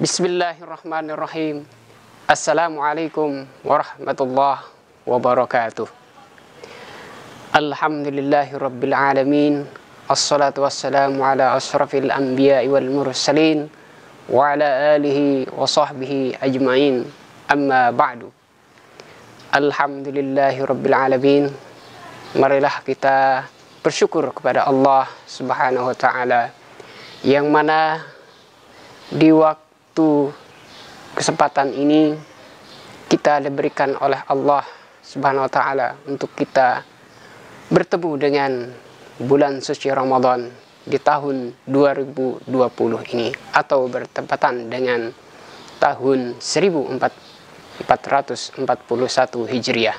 Bismillahirrahmanirrahim. Assalamualaikum warahmatullahi wabarakatuh. Alhamdulillahirabbil alamin. Assalatu wassalamu ala asyrafil anbiya'i wal mursalin wa ala alihi wa sahbihi ajmain. Amma ba'du. Alhamdulillahirabbil alamin. Marilah kita bersyukur kepada Allah Subhanahu wa taala yang mana di waktu kesempatan ini kita diberikan oleh Allah Subhanahu wa taala untuk kita bertemu dengan bulan suci Ramadan di tahun 2020 ini, atau bertepatan dengan tahun 1441 Hijriah.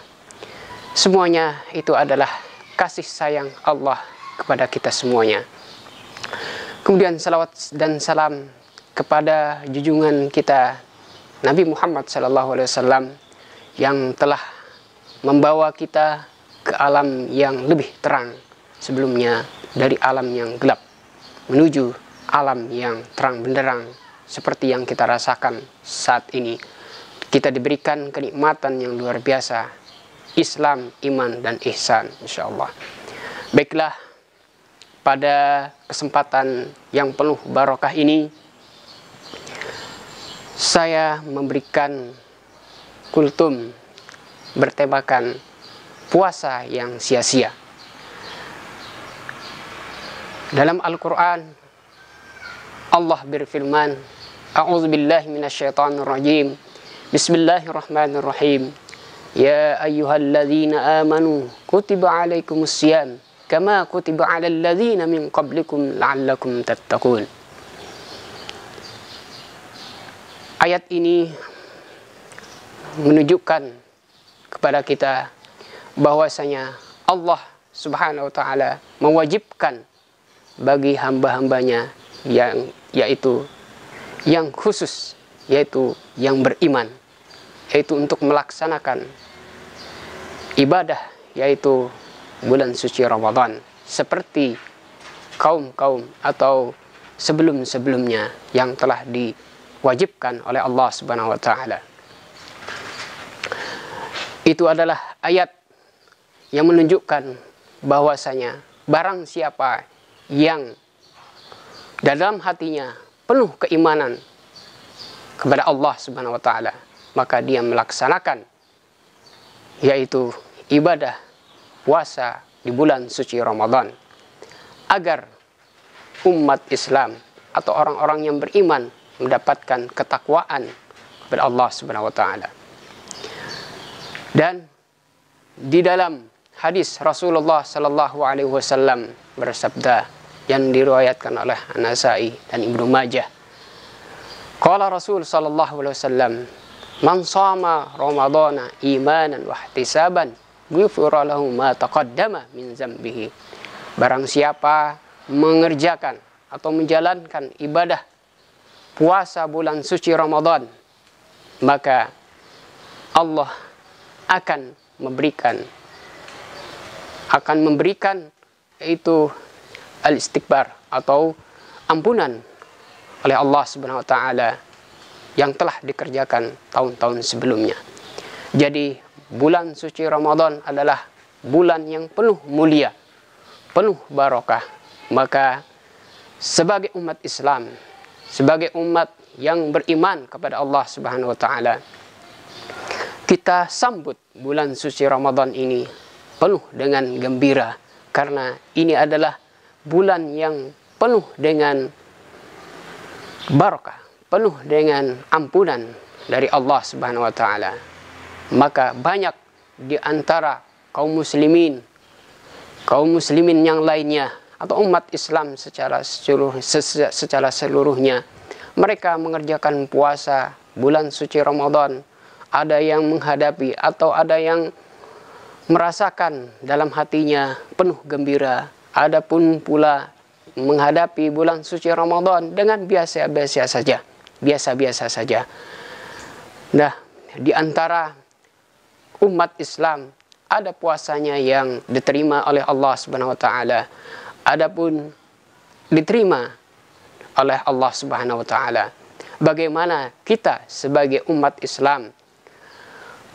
Semuanya itu adalah kasih sayang Allah kepada kita semuanya. Kemudian salawat dan salam kepada junjungan kita Nabi Muhammad SAW yang telah membawa kita ke alam yang lebih terang sebelumnya, dari alam yang gelap menuju alam yang terang benderang seperti yang kita rasakan saat ini. Kita diberikan kenikmatan yang luar biasa, Islam, iman, dan ihsan, insyaallah. Baiklah, pada kesempatan yang penuh barokah ini saya memberikan kultum bertemakan puasa yang sia-sia. Dalam Al-Quran Allah berfirman, A'udzubillahi minasyaitonirrajim. Bismillahirrahmanirrahim. Ya ayyuhalladzina amanu kutiba alaikumusiyam kama kutiba alal ladzina min qablikum la'allakum tattaqun. Ayat ini menunjukkan kepada kita bahwasanya Allah Subhanahu wa taala mewajibkan bagi hamba-hambanya yang khusus, yaitu yang beriman, yaitu untuk melaksanakan ibadah, yaitu bulan suci Ramadan, seperti kaum-kaum atau sebelum-sebelumnya yang telah diwajibkan oleh Allah Subhanahu wa taala. Itu adalah ayat yang menunjukkan bahwasanya barang siapa yang dalam hatinya penuh keimanan kepada Allah Subhanahu wa taala, maka dia melaksanakan yaitu ibadah puasa di bulan suci Ramadan, agar umat Islam atau orang-orang yang beriman mendapatkan ketakwaan kepada Allah Subhanahu wa taala. Dan di dalam hadis Rasulullah sallallahu alaihi wasallam bersabda yang diriwayatkan oleh An-Nasa'i dan Ibnu Majah, qala Rasul sallallahu alaihi wasallam, man shama ramadhana imanan wa ihtisaban ghufira lahu ma taqaddama min dzambihi. Barang siapa mengerjakan atau menjalankan ibadah puasa bulan suci Ramadan, maka Allah akan memberikan itu al-istighfar atau ampunan oleh Allah Subhanahu wa taala yang telah dikerjakan tahun-tahun sebelumnya. Jadi bulan suci Ramadan adalah bulan yang penuh mulia, penuh barokah. Maka sebagai umat Islam, sebagai umat yang beriman kepada Allah Subhanahu wa taala, kita sambut bulan suci Ramadan ini penuh dengan gembira, karena ini adalah bulan yang penuh dengan barakah, penuh dengan ampunan dari Allah Subhanahu wa taala. Maka banyak di antara kaum muslimin yang lainnya atau umat Islam secara seluruhnya, mereka mengerjakan puasa bulan suci Ramadan. Ada yang menghadapi atau ada yang merasakan dalam hatinya penuh gembira. Ada pun pula menghadapi bulan suci Ramadan dengan biasa-biasa saja. Nah, di antara umat Islam ada puasanya yang diterima oleh Allah Subhanahu wa taala, adapun diterima oleh Allah Subhanahu wa taala. bagaimana kita sebagai umat Islam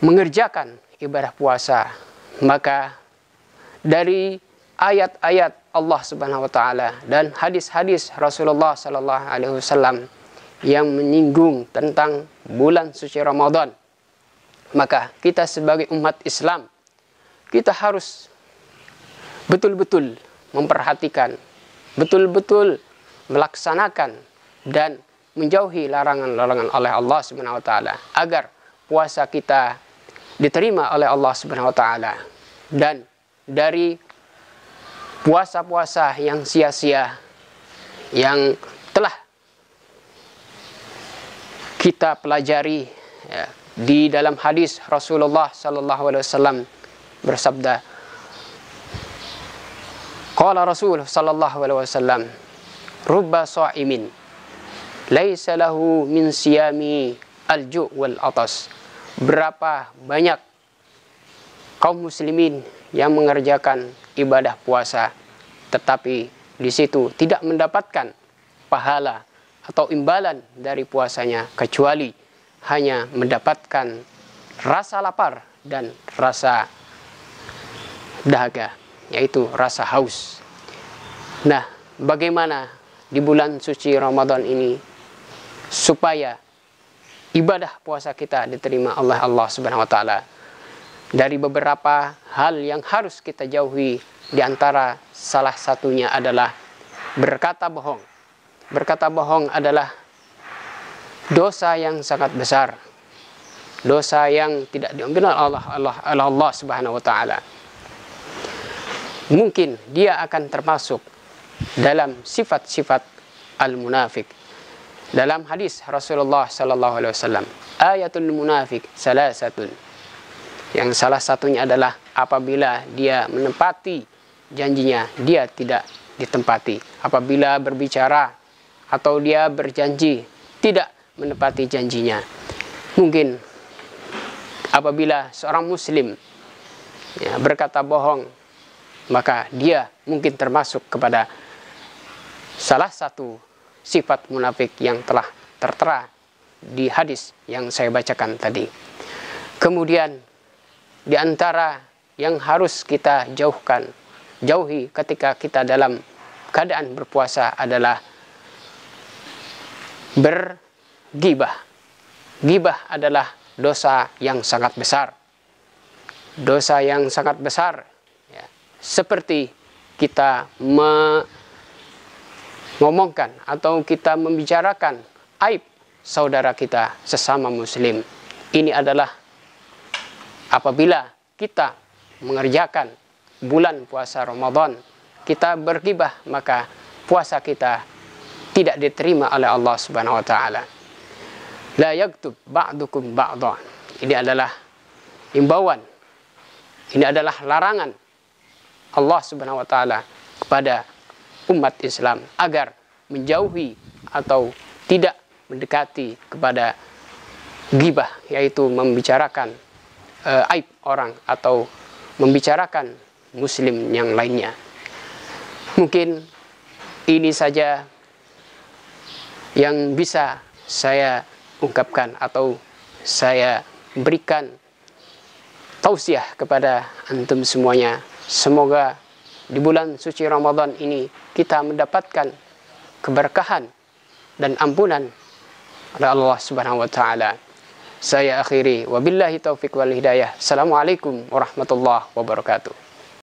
mengerjakan ibadah puasa. Maka dari ayat-ayat Allah Subhanahu wa taala dan hadis-hadis Rasulullah sallallahu alaihi wasallam yang menyinggung tentang bulan suci Ramadan, maka kita sebagai umat Islam, kita harus betul-betul memperhatikan, betul-betul melaksanakan dan menjauhi larangan-larangan oleh Allah Subhanahu wa taala agar puasa kita diterima oleh Allah Subhanahu wa taala. Dan dari puasa-puasa yang sia-sia yang telah kita pelajari ya, di dalam hadis Rasulullah sallallahu alaihi wasallam bersabda, qala Rasul sallallahu alaihi wasallam, rubba sha'imin laisa lahu min siyami al-ju' wal atas. Berapa banyak kaum muslimin yang mengerjakan ibadah puasa, tetapi di situ tidak mendapatkan pahala atau imbalan dari puasanya, kecuali hanya mendapatkan rasa lapar dan rasa dahaga, yaitu rasa haus. Nah, bagaimana di bulan suci Ramadan ini supaya ibadah puasa kita diterima oleh Allah Subhanahu wa taala? Dari beberapa hal yang harus kita jauhi, di antara salah satunya adalah berkata bohong. Berkata bohong adalah dosa yang sangat besar, dosa yang tidak diampuni oleh Allah Subhanahu wa taala. Mungkin dia akan termasuk dalam sifat-sifat al-munafik. Dalam hadis Rasulullah sallallahu alaihi wasallam, ayatul munafik salasatun. Yang salah satunya adalah apabila dia menepati janjinya, dia tidak ditempati. Apabila berbicara atau dia berjanji, tidak menepati janjinya. Mungkin apabila seorang muslim ya, berkata bohong, maka dia mungkin termasuk kepada salah satu sifat munafik yang telah tertera di hadis yang saya bacakan tadi. Kemudian di antara yang harus kita jauhi ketika kita dalam keadaan berpuasa adalah bergibah. Gibah adalah dosa yang sangat besar. Dosa yang sangat besar ya, seperti kita mengomongkan atau kita membicarakan aib saudara kita sesama muslim. Ini adalah apabila kita mengerjakan bulan puasa Ramadan, kita bergibah, maka puasa kita tidak diterima oleh Allah Subhanahu wa taala. La yaktub ba'dukum ba'dha. Ini adalah himbauan. Ini adalah larangan Allah Subhanahu wa taala kepada umat Islam agar menjauhi atau tidak mendekati kepada gibah, yaitu membicarakan aib orang atau membicarakan muslim yang lainnya. Mungkin ini saja yang bisa saya ungkapkan atau saya berikan tausiah kepada antum semuanya. Semoga di bulan suci Ramadan ini kita mendapatkan keberkahan dan ampunan oleh Allah Subhanahu wa taala. Saya akhiri, wabillahi taufiq wal hidayah. Assalamualaikum warahmatullahi wabarakatuh.